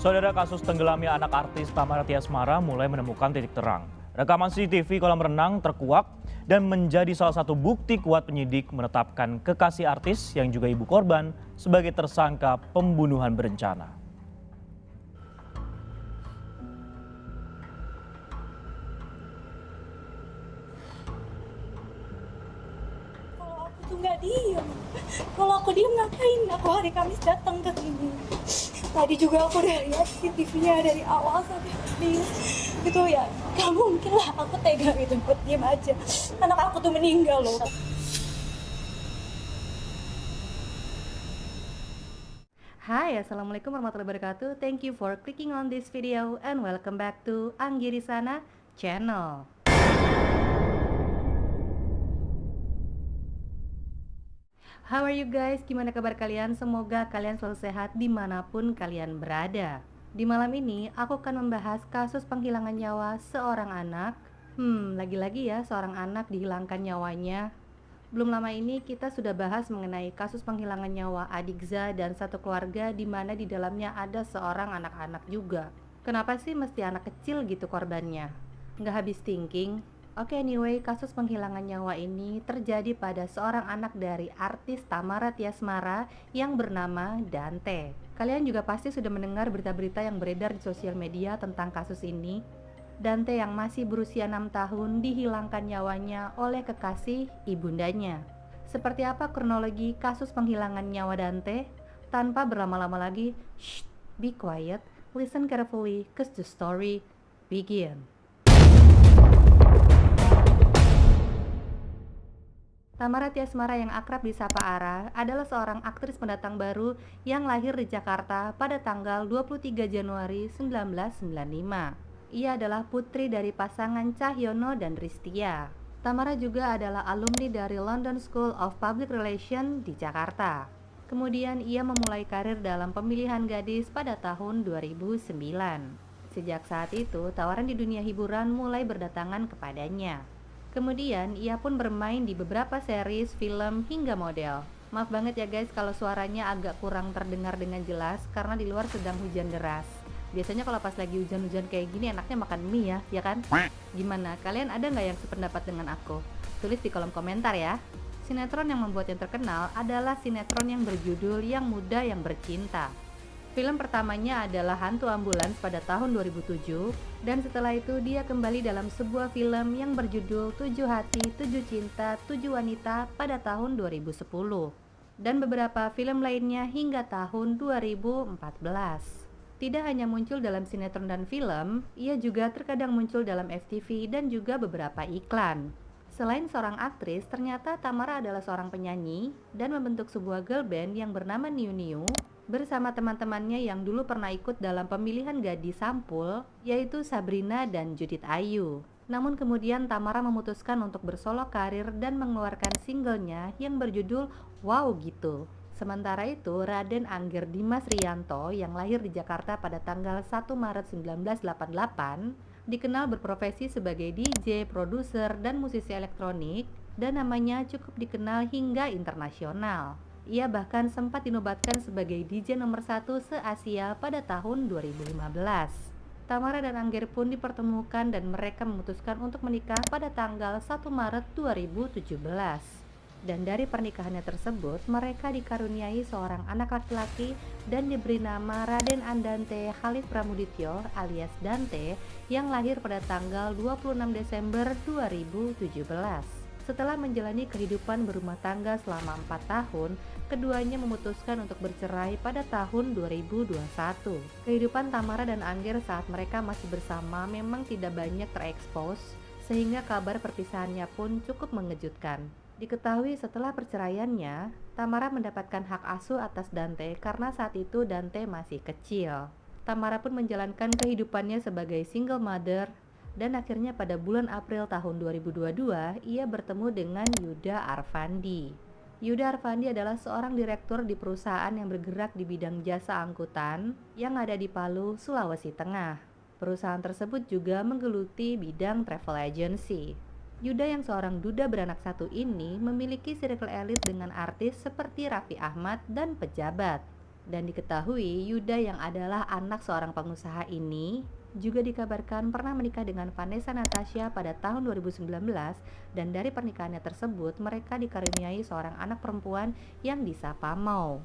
Saudara, kasus tenggelamnya anak artis Tamara Tiasmara mulai menemukan titik terang. Rekaman CCTV kolam renang terkuak dan menjadi salah satu bukti kuat penyidik menetapkan kekasih artis yang juga ibu korban sebagai tersangka pembunuhan berencana. Kalau aku tuh nggak diem, kalau aku diem ngapain? Aku hari Kamis datang ke sini. Tadi juga aku udah lihat CCTV-nya dari awal sampai habis. Gitu ya, gak mungkin lah aku tega gitu buat diem aja. Anak aku tuh meninggal loh. Hai, Assalamualaikum warahmatullahi wabarakatuh. Thank you for clicking on this video and welcome back to Anggi Risana channel. How are you guys? Gimana kabar kalian? Semoga kalian selalu sehat dimanapun kalian berada. Di malam ini aku akan membahas kasus penghilangan nyawa seorang anak. Lagi-lagi ya seorang anak dihilangkan nyawanya. Belum lama ini kita sudah bahas mengenai kasus penghilangan nyawa Adikza dan satu keluarga di mana di dalamnya ada seorang anak-anak juga. Kenapa sih mesti anak kecil gitu korbannya? Nggak habis thinking. Oke, anyway, kasus penghilangan nyawa ini terjadi pada seorang anak dari artis Tamara Tiasmara yang bernama Dante. Kalian juga pasti sudah mendengar berita-berita yang beredar di sosial media tentang kasus ini. Dante yang masih berusia 6 tahun dihilangkan nyawanya oleh kekasih ibundanya. Seperti apa kronologi kasus penghilangan nyawa Dante? Tanpa berlama-lama lagi, shh, be quiet, listen carefully, cause the story begin. Tamara Tiasmara yang akrab disapa Ara adalah seorang aktris pendatang baru yang lahir di Jakarta pada tanggal 23 Januari 1995. Ia adalah putri dari pasangan Cahyono dan Ristia. Tamara juga adalah alumni dari London School of Public Relations di Jakarta. Kemudian ia memulai karir dalam pemilihan gadis pada tahun 2009. Sejak saat itu, tawaran di dunia hiburan mulai berdatangan kepadanya. Kemudian ia pun bermain di beberapa series, film, hingga model. Maaf banget ya guys kalau suaranya agak kurang terdengar dengan jelas karena di luar sedang hujan deras. Biasanya kalau pas lagi hujan-hujan kayak gini enaknya makan mie ya kan? Gimana? Kalian ada nggak yang sependapat dengan aku? Tulis di kolom komentar ya. Sinetron yang membuatnya terkenal adalah sinetron yang berjudul Yang Muda Yang Bercinta. Film pertamanya adalah Hantu Ambulans pada tahun 2007 dan setelah itu dia kembali dalam sebuah film yang berjudul 7 Hati, 7 Cinta, 7 Wanita pada tahun 2010 dan beberapa film lainnya hingga tahun 2014. Tidak hanya muncul dalam sinetron dan film, ia juga terkadang muncul dalam FTV dan juga beberapa iklan. Selain seorang aktris, ternyata Tamara adalah seorang penyanyi dan membentuk sebuah girl band yang bernama Niu Niu bersama teman-temannya yang dulu pernah ikut dalam pemilihan gadis sampul, yaitu Sabrina dan Judith Ayu. Namun kemudian Tamara memutuskan untuk bersolo karir dan mengeluarkan singlenya yang berjudul Wow Gitu. Sementara itu, Raden Angger Dimas Rianto yang lahir di Jakarta pada tanggal 1 Maret 1988 dikenal berprofesi sebagai DJ, produser, dan musisi elektronik dan namanya cukup dikenal hingga internasional. Ia bahkan sempat dinobatkan sebagai DJ nomor 1 se-Asia pada tahun 2015. Tamara dan Angger pun dipertemukan dan mereka memutuskan untuk menikah pada tanggal 1 Maret 2017. Dan dari pernikahannya tersebut, mereka dikaruniai seorang anak laki-laki dan diberi nama Raden Andante Khalid Pramudityo alias Dante yang lahir pada tanggal 26 Desember 2017. Setelah menjalani kehidupan berumah tangga selama 4 tahun, keduanya memutuskan untuk bercerai pada tahun 2021. Kehidupan Tamara dan Angger saat mereka masih bersama memang tidak banyak terekspos, sehingga kabar perpisahannya pun cukup mengejutkan. Diketahui setelah perceraiannya, Tamara mendapatkan hak asuh atas Dante karena saat itu Dante masih kecil. Tamara pun menjalankan kehidupannya sebagai single mother, dan akhirnya pada bulan April tahun 2022 ia bertemu dengan Yuda Arfandi. Yuda Arfandi adalah seorang direktur di perusahaan yang bergerak di bidang jasa angkutan yang ada di Palu, Sulawesi Tengah. Perusahaan tersebut juga menggeluti bidang travel agency. Yuda yang seorang duda beranak satu ini memiliki circle elit dengan artis seperti Raffi Ahmad dan pejabat. Dan diketahui Yuda yang adalah anak seorang pengusaha ini juga dikabarkan pernah menikah dengan Vanessa Natasha pada tahun 2019 dan dari pernikahannya tersebut mereka dikaruniai seorang anak perempuan yang disapa Mau.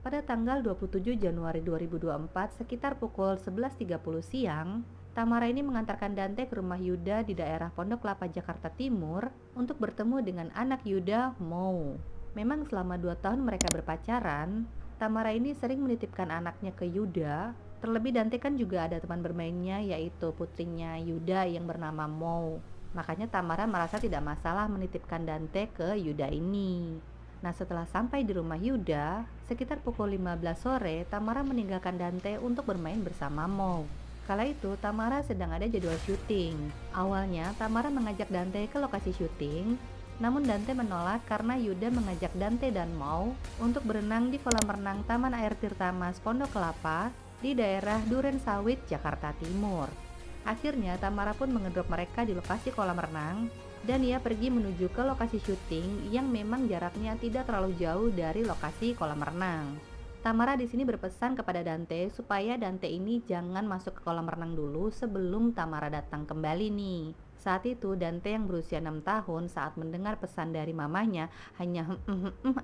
Pada tanggal 27 Januari 2024 sekitar pukul 11.30 siang, Tamara ini mengantarkan Dante ke rumah Yuda di daerah Pondok Kelapa, Jakarta Timur untuk bertemu dengan anak Yuda, Mau. Memang selama 2 tahun mereka berpacaran, Tamara ini sering menitipkan anaknya ke Yuda. Terlebih Dante kan juga ada teman bermainnya yaitu putrinya Yuda yang bernama Mau. Makanya Tamara merasa tidak masalah menitipkan Dante ke Yuda ini. Nah, setelah sampai di rumah Yuda, sekitar pukul 15 sore, Tamara meninggalkan Dante untuk bermain bersama Mau. Kala itu, Tamara sedang ada jadwal syuting. Awalnya, Tamara mengajak Dante ke lokasi syuting, namun Dante menolak karena Yuda mengajak Dante dan Mau untuk berenang di kolam renang Taman Air Tirta Mas Pondok Kelapa di daerah Duren Sawit, Jakarta Timur. Akhirnya, Tamara pun mengedrop mereka di lokasi kolam renang dan ia pergi menuju ke lokasi syuting yang memang jaraknya tidak terlalu jauh dari lokasi kolam renang. Tamara di sini berpesan kepada Dante supaya Dante ini jangan masuk ke kolam renang dulu sebelum Tamara datang kembali nih. Saat itu Dante yang berusia 6 tahun saat mendengar pesan dari mamanya hanya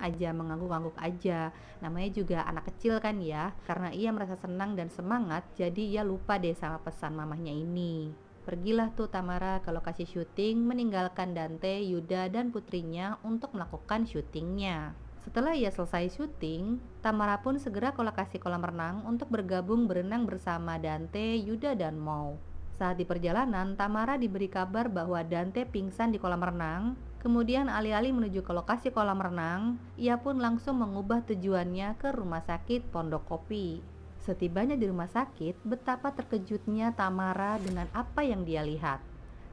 aja mengangguk-angguk aja. Namanya juga anak kecil kan ya, karena ia merasa senang dan semangat jadi ia lupa deh sama pesan mamanya ini. Pergilah tuh Tamara ke lokasi syuting meninggalkan Dante, Yuda dan putrinya untuk melakukan syutingnya. Setelah ia selesai syuting, Tamara pun segera ke lokasi kolam renang untuk bergabung berenang bersama Dante, Yuda dan Mau. Saat di perjalanan, Tamara diberi kabar bahwa Dante pingsan di kolam renang. Kemudian alih-alih menuju ke lokasi kolam renang, ia pun langsung mengubah tujuannya ke rumah sakit Pondok Kopi. Setibanya di rumah sakit, betapa terkejutnya Tamara dengan apa yang dia lihat.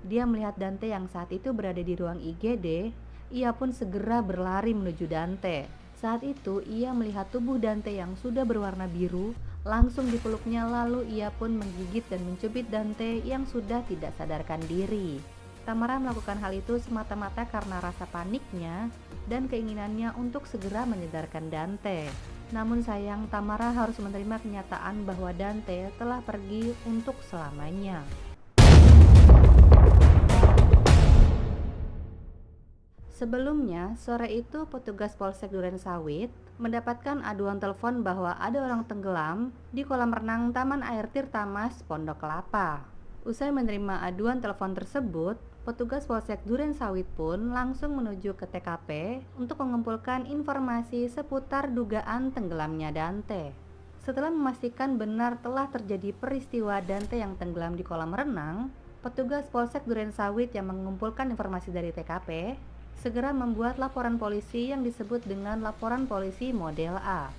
Dia melihat Dante yang saat itu berada di ruang IGD, ia pun segera berlari menuju Dante. Saat itu ia melihat tubuh Dante yang sudah berwarna biru, langsung dipeluknya lalu ia pun menggigit dan mencubit Dante yang sudah tidak sadarkan diri. Tamara melakukan hal itu semata-mata karena rasa paniknya dan keinginannya untuk segera menyadarkan Dante. Namun sayang, Tamara harus menerima kenyataan bahwa Dante telah pergi untuk selamanya. Sebelumnya, sore itu petugas Polsek Duren Sawit mendapatkan aduan telepon bahwa ada orang tenggelam di kolam renang Taman Air Tirta Mas Pondok Kelapa. Usai menerima aduan telepon tersebut, petugas Polsek Duren Sawit pun langsung menuju ke TKP untuk mengumpulkan informasi seputar dugaan tenggelamnya Dante. Setelah memastikan benar telah terjadi peristiwa Dante yang tenggelam di kolam renang, petugas Polsek Duren Sawit yang mengumpulkan informasi dari TKP segera membuat laporan polisi yang disebut dengan laporan polisi model A.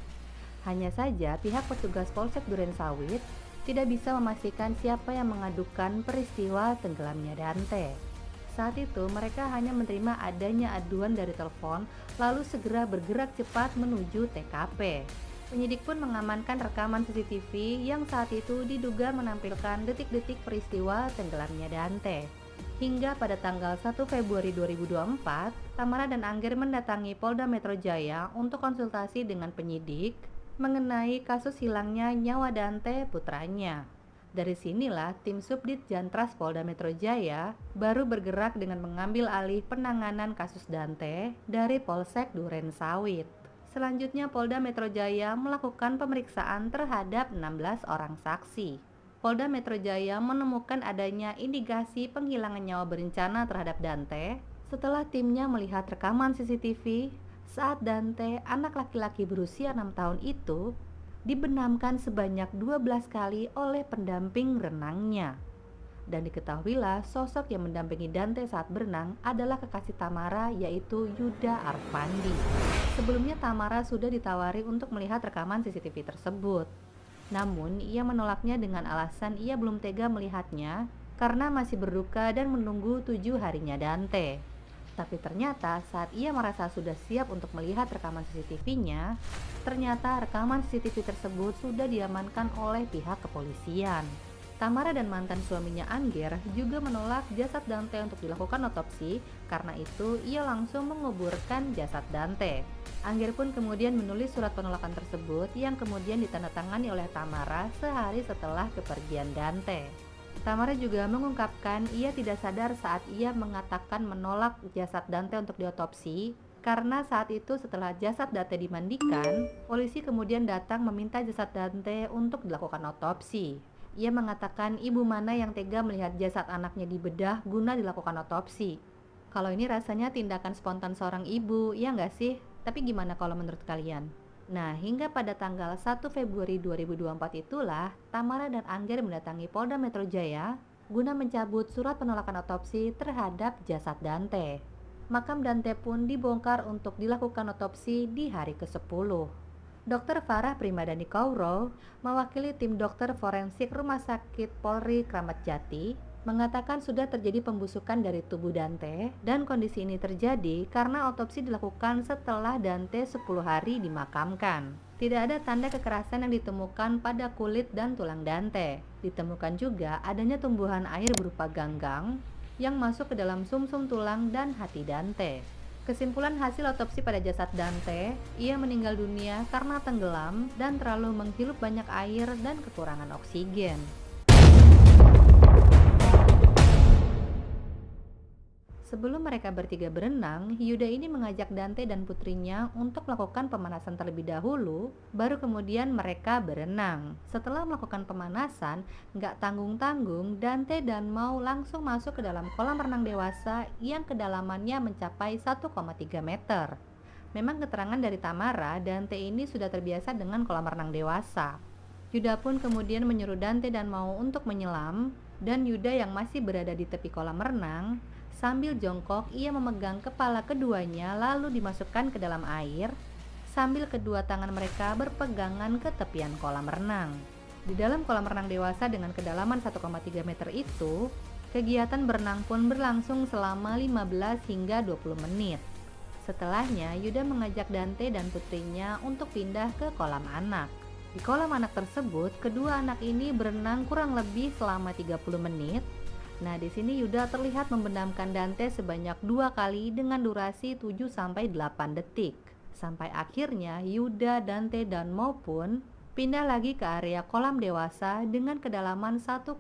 Hanya saja pihak petugas Polsek Duren Sawit tidak bisa memastikan siapa yang mengadukan peristiwa tenggelamnya Dante. Saat itu mereka hanya menerima adanya aduan dari telepon lalu segera bergerak cepat menuju TKP. Penyidik pun mengamankan rekaman CCTV yang saat itu diduga menampilkan detik-detik peristiwa tenggelamnya Dante. Hingga pada tanggal 1 Februari 2024, Tamara dan Angger mendatangi Polda Metro Jaya untuk konsultasi dengan penyidik mengenai kasus hilangnya nyawa Dante putranya. Dari sinilah tim Subdit Jantras Polda Metro Jaya baru bergerak dengan mengambil alih penanganan kasus Dante dari Polsek Duren Sawit. Selanjutnya Polda Metro Jaya melakukan pemeriksaan terhadap 16 orang saksi. Polda Metro Jaya menemukan adanya indikasi penghilangan nyawa berencana terhadap Dante setelah timnya melihat rekaman CCTV saat Dante, anak laki-laki berusia 6 tahun itu, dibenamkan sebanyak 12 kali oleh pendamping renangnya. Dan diketahuilah sosok yang mendampingi Dante saat berenang adalah kekasih Tamara yaitu Yuda Arfandi. Sebelumnya Tamara sudah ditawari untuk melihat rekaman CCTV tersebut. Namun ia menolaknya dengan alasan ia belum tega melihatnya karena masih berduka dan menunggu 7 harinya Dante. Tapi ternyata saat ia merasa sudah siap untuk melihat rekaman CCTV-nya, ternyata rekaman CCTV tersebut sudah diamankan oleh pihak kepolisian. Tamara dan mantan suaminya Angger juga menolak jasad Dante untuk dilakukan otopsi, karena itu ia langsung menguburkan jasad Dante. Angger pun kemudian menulis surat penolakan tersebut yang kemudian ditandatangani oleh Tamara sehari setelah kepergian Dante. Tamara juga mengungkapkan ia tidak sadar saat ia mengatakan menolak jasad Dante untuk diotopsi, karena saat itu setelah jasad Dante dimandikan, polisi kemudian datang meminta jasad Dante untuk dilakukan otopsi. Ia mengatakan ibu mana yang tega melihat jasad anaknya dibedah guna dilakukan otopsi. Kalau ini rasanya tindakan spontan seorang ibu, ya nggak sih? Tapi gimana kalau menurut kalian? Nah, hingga pada tanggal 1 Februari 2024 itulah Tamara dan Angger mendatangi Polda Metro Jaya guna mencabut surat penolakan otopsi terhadap jasad Dante. Makam Dante pun dibongkar untuk dilakukan otopsi di hari ke-10. Dr. Farah Primadani Kauro, mewakili tim dokter forensik Rumah Sakit Polri Kramat Jati, mengatakan sudah terjadi pembusukan dari tubuh Dante dan kondisi ini terjadi karena otopsi dilakukan setelah Dante 10 hari dimakamkan. Tidak ada tanda kekerasan yang ditemukan pada kulit dan tulang Dante. Ditemukan juga adanya tumbuhan air berupa ganggang yang masuk ke dalam sumsum tulang dan hati Dante. Kesimpulan hasil otopsi pada jasad Dante, ia meninggal dunia karena tenggelam dan terlalu menghirup banyak air dan kekurangan oksigen. Sebelum mereka bertiga berenang, Yuda ini mengajak Dante dan putrinya untuk melakukan pemanasan terlebih dahulu, baru kemudian mereka berenang. Setelah melakukan pemanasan, nggak tanggung-tanggung, Dante dan Mau langsung masuk ke dalam kolam renang dewasa yang kedalamannya mencapai 1,3 meter. Memang keterangan dari Tamara, Dante ini sudah terbiasa dengan kolam renang dewasa. Yuda pun kemudian menyuruh Dante dan Mau untuk menyelam, dan Yuda yang masih berada di tepi kolam renang, sambil jongkok, ia memegang kepala keduanya lalu dimasukkan ke dalam air sambil kedua tangan mereka berpegangan ke tepian kolam renang. Di dalam kolam renang dewasa dengan kedalaman 1,3 meter itu, kegiatan berenang pun berlangsung selama 15 hingga 20 menit. Setelahnya, Yuda mengajak Dante dan putrinya untuk pindah ke kolam anak. Di kolam anak tersebut, kedua anak ini berenang kurang lebih selama 30 menit. Nah, di sini Yuda terlihat membenamkan Dante sebanyak 2 kali dengan durasi 7-8 detik. Sampai akhirnya Yuda, Dante, dan Mau pun pindah lagi ke area kolam dewasa dengan kedalaman 1,5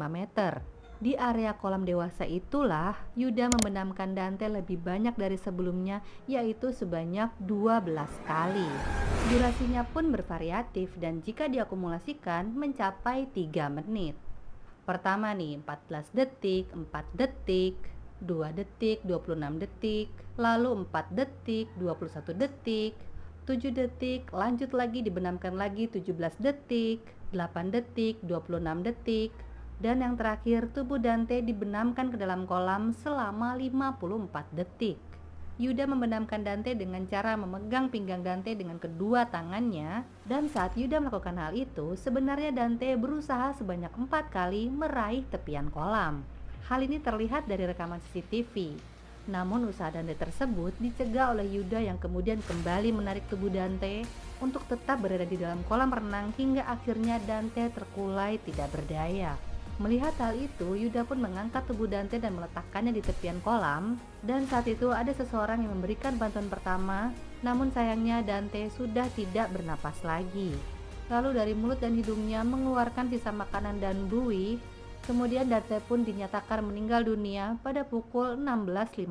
meter. Di area kolam dewasa itulah Yuda membenamkan Dante lebih banyak dari sebelumnya, yaitu sebanyak 12 kali. Durasinya pun bervariatif dan jika diakumulasikan mencapai 3 menit. Pertama nih, 14 detik, 4 detik, 2 detik, 26 detik, lalu 4 detik, 21 detik, 7 detik, lanjut lagi dibenamkan lagi 17 detik, 8 detik, 26 detik, dan yang terakhir tubuh Dante dibenamkan ke dalam kolam selama 54 detik. Yuda membenamkan Dante dengan cara memegang pinggang Dante dengan kedua tangannya, dan saat Yuda melakukan hal itu, sebenarnya Dante berusaha sebanyak 4 kali meraih tepian kolam. Hal ini terlihat dari rekaman CCTV. Namun usaha Dante tersebut dicegah oleh Yuda yang kemudian kembali menarik tubuh Dante untuk tetap berada di dalam kolam renang hingga akhirnya Dante terkulai tidak berdaya. Melihat hal itu, Yuda pun mengangkat tubuh Dante dan meletakkannya di tepian kolam, dan saat itu ada seseorang yang memberikan bantuan pertama, namun sayangnya Dante sudah tidak bernapas lagi. Lalu dari mulut dan hidungnya mengeluarkan sisa makanan dan buih. Kemudian Dante pun dinyatakan meninggal dunia pada pukul 16.50.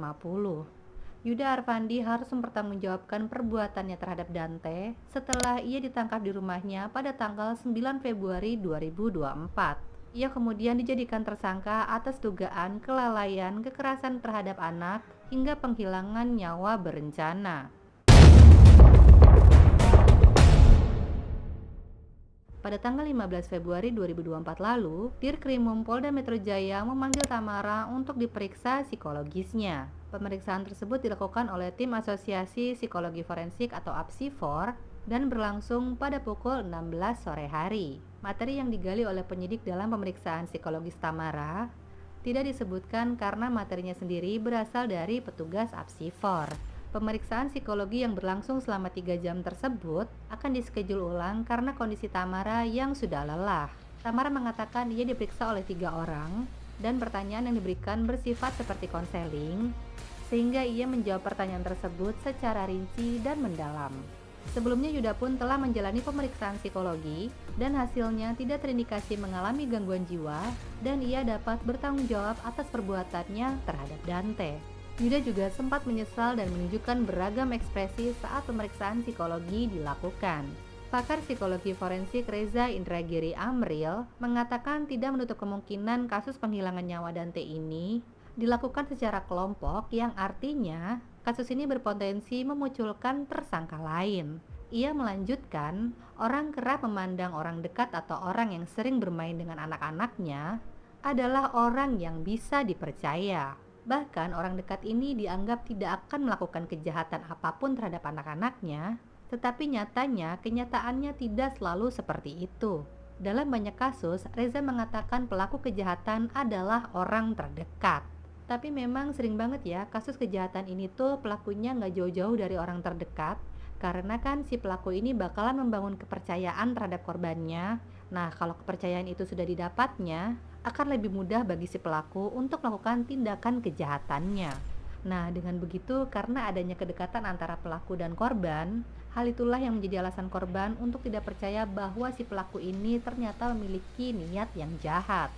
Yuda Arfandi harus mempertanggungjawabkan perbuatannya terhadap Dante setelah ia ditangkap di rumahnya pada tanggal 9 Februari 2024. Ia kemudian dijadikan tersangka atas dugaan kelalaian, kekerasan terhadap anak, hingga penghilangan nyawa berencana. Pada tanggal 15 Februari 2024 lalu, Dirkrimum Polda Metro Jaya memanggil Tamara untuk diperiksa psikologisnya. Pemeriksaan tersebut dilakukan oleh tim Asosiasi Psikologi Forensik atau APSIFOR dan berlangsung pada pukul 16 sore hari. Materi yang digali oleh penyidik dalam pemeriksaan psikologis Tamara tidak disebutkan karena materinya sendiri berasal dari petugas APSIFOR. Pemeriksaan psikologi yang berlangsung selama 3 jam tersebut akan dischedule ulang karena kondisi Tamara yang sudah lelah. Tamara mengatakan ia diperiksa oleh 3 orang dan pertanyaan yang diberikan bersifat seperti konseling, sehingga ia menjawab pertanyaan tersebut secara rinci dan mendalam. Sebelumnya Yuda pun telah menjalani pemeriksaan psikologi dan hasilnya tidak terindikasi mengalami gangguan jiwa dan ia dapat bertanggung jawab atas perbuatannya terhadap Dante. Yuda juga sempat menyesal dan menunjukkan beragam ekspresi saat pemeriksaan psikologi dilakukan. Pakar psikologi forensik Reza Indragiri Amril mengatakan tidak menutup kemungkinan kasus penghilangan nyawa Dante ini dilakukan secara kelompok, yang artinya kasus ini berpotensi memunculkan tersangka lain. Ia melanjutkan, orang kerap memandang orang dekat atau orang yang sering bermain dengan anak-anaknya adalah orang yang bisa dipercaya. Bahkan orang dekat ini dianggap tidak akan melakukan kejahatan apapun terhadap anak-anaknya, tetapi nyatanya kenyataannya tidak selalu seperti itu. Dalam banyak kasus, Reza mengatakan pelaku kejahatan adalah orang terdekat. Tapi memang sering banget ya kasus kejahatan ini tuh pelakunya nggak jauh-jauh dari orang terdekat, karena kan si pelaku ini bakalan membangun kepercayaan terhadap korbannya. Nah, kalau kepercayaan itu sudah didapatnya, akan lebih mudah bagi si pelaku untuk melakukan tindakan kejahatannya. Nah, dengan begitu, karena adanya kedekatan antara pelaku dan korban, hal itulah yang menjadi alasan korban untuk tidak percaya bahwa si pelaku ini ternyata memiliki niat yang jahat.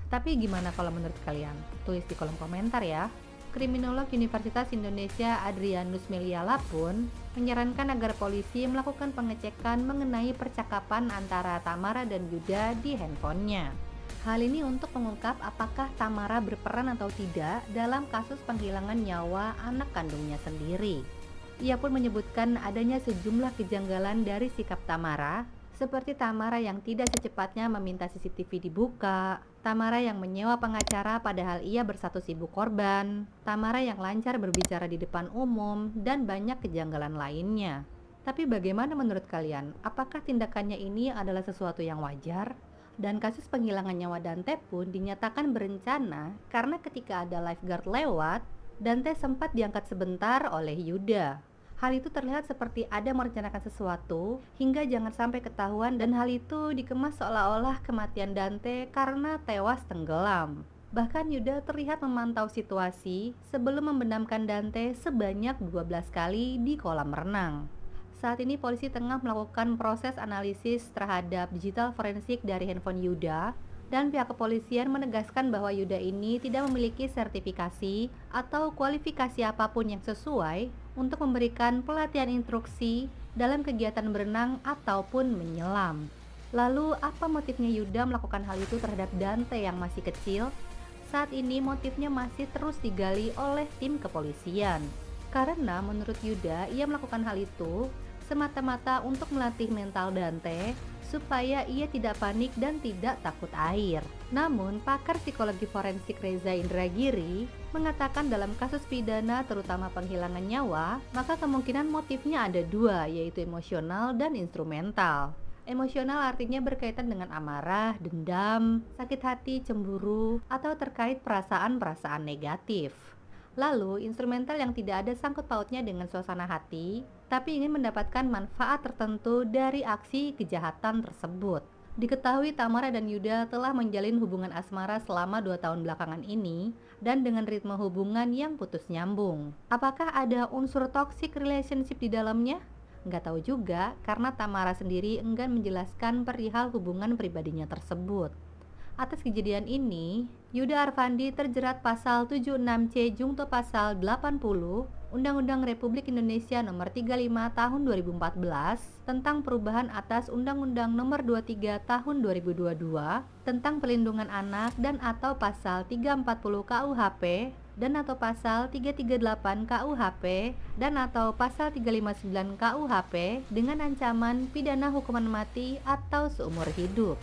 Tapi gimana kalau menurut kalian? Tulis di kolom komentar ya. Kriminolog Universitas Indonesia Adrianus Meliala pun menyarankan agar polisi melakukan pengecekan mengenai percakapan antara Tamara dan Yuda di handphonenya. Hal ini untuk mengungkap apakah Tamara berperan atau tidak dalam kasus penghilangan nyawa anak kandungnya sendiri. Ia pun menyebutkan adanya sejumlah kejanggalan dari sikap Tamara, seperti Tamara yang tidak secepatnya meminta CCTV dibuka, Tamara yang menyewa pengacara padahal ia berstatus ibu korban, Tamara yang lancar berbicara di depan umum, dan banyak kejanggalan lainnya. Tapi bagaimana menurut kalian? Apakah tindakannya ini adalah sesuatu yang wajar? Dan kasus penghilangan nyawa Dante pun dinyatakan berencana karena ketika ada lifeguard lewat, Dante sempat diangkat sebentar oleh Yuda. Hal itu terlihat seperti ada merencanakan sesuatu hingga jangan sampai ketahuan, dan hal itu dikemas seolah-olah kematian Dante karena tewas tenggelam. Bahkan Yuda terlihat memantau situasi sebelum membenamkan Dante sebanyak 12 kali di kolam renang. Saat ini polisi tengah melakukan proses analisis terhadap digital forensik dari handphone Yuda, dan pihak kepolisian menegaskan bahwa Yuda ini tidak memiliki sertifikasi atau kualifikasi apapun yang sesuai untuk memberikan pelatihan instruksi dalam kegiatan berenang ataupun menyelam. Lalu apa motifnya Yuda melakukan hal itu terhadap Dante yang masih kecil? Saat ini motifnya masih terus digali oleh tim kepolisian. Karena menurut Yuda, ia melakukan hal itu semata-mata untuk melatih mental Dante supaya ia tidak panik dan tidak takut air. Namun, pakar psikologi forensik Reza Indragiri mengatakan dalam kasus pidana terutama penghilangan nyawa, maka kemungkinan motifnya ada dua, yaitu emosional dan instrumental. Emosional artinya berkaitan dengan amarah, dendam, sakit hati, cemburu, atau terkait perasaan-perasaan negatif. Lalu, instrumental yang tidak ada sangkut pautnya dengan suasana hati, tapi ingin mendapatkan manfaat tertentu dari aksi kejahatan tersebut. Diketahui Tamara dan Yuda telah menjalin hubungan asmara selama 2 tahun belakangan ini, dan dengan ritme hubungan yang putus nyambung. Apakah ada unsur toxic relationship di dalamnya? Nggak tahu juga, karena Tamara sendiri enggan menjelaskan perihal hubungan pribadinya tersebut. Atas kejadian ini, Yuda Arfandi terjerat pasal 76C Jungto pasal 80 Undang-Undang Republik Indonesia Nomor 35 Tahun 2014 tentang perubahan atas Undang-Undang Nomor 23 Tahun 2022 tentang perlindungan anak, dan atau pasal 340 KUHP dan atau pasal 338 KUHP dan atau pasal 359 KUHP dengan ancaman pidana hukuman mati atau seumur hidup.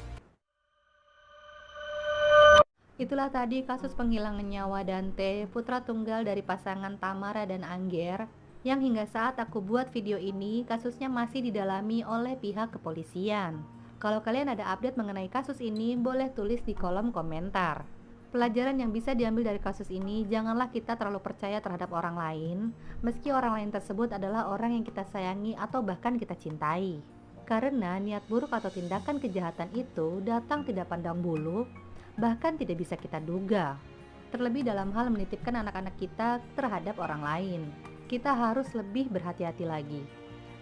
Itulah tadi kasus penghilangan nyawa Dante, putra tunggal dari pasangan Tamara dan Angger, yang hingga saat aku buat video ini kasusnya masih didalami oleh pihak kepolisian. Kalau kalian ada update mengenai kasus ini, boleh tulis di kolom komentar. Pelajaran yang bisa diambil dari kasus ini, janganlah kita terlalu percaya terhadap orang lain, meski orang lain tersebut adalah orang yang kita sayangi atau bahkan kita cintai. Karena niat buruk atau tindakan kejahatan itu datang tidak pandang bulu, bahkan tidak bisa kita duga. Terlebih dalam hal menitipkan anak-anak kita terhadap orang lain. Kita harus lebih berhati-hati lagi.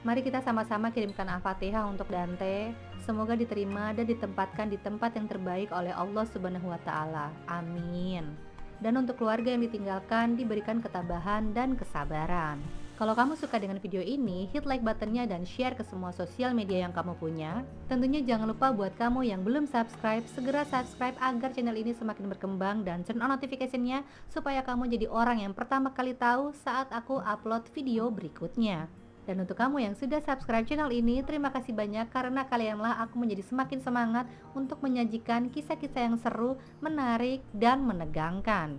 Mari kita sama-sama kirimkan Al-Fatihah untuk Dante. Semoga diterima dan ditempatkan di tempat yang terbaik oleh Allah Subhanahu wa Ta'ala. Amin. Dan untuk keluarga yang ditinggalkan diberikan ketabahan dan kesabaran. Kalau kamu suka dengan video ini, hit like buttonnya dan share ke semua sosial media yang kamu punya. Tentunya jangan lupa buat kamu yang belum subscribe, segera subscribe agar channel ini semakin berkembang dan turn on notification-nya supaya kamu jadi orang yang pertama kali tahu saat aku upload video berikutnya. Dan untuk kamu yang sudah subscribe channel ini, terima kasih banyak karena kalianlah aku menjadi semakin semangat untuk menyajikan kisah-kisah yang seru, menarik, dan menegangkan.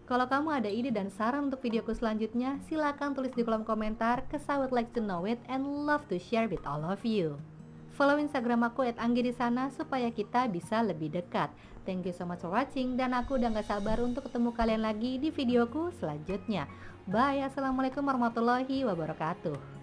Kalau kamu ada ide dan saran untuk videoku selanjutnya, silakan tulis di kolom komentar, cause I would like to know it and love to share with all of you. Follow Instagram aku @anggi di sana supaya kita bisa lebih dekat. Thank you so much for watching dan aku udah gak sabar untuk ketemu kalian lagi di videoku selanjutnya. Bye, assalamualaikum warahmatullahi wabarakatuh.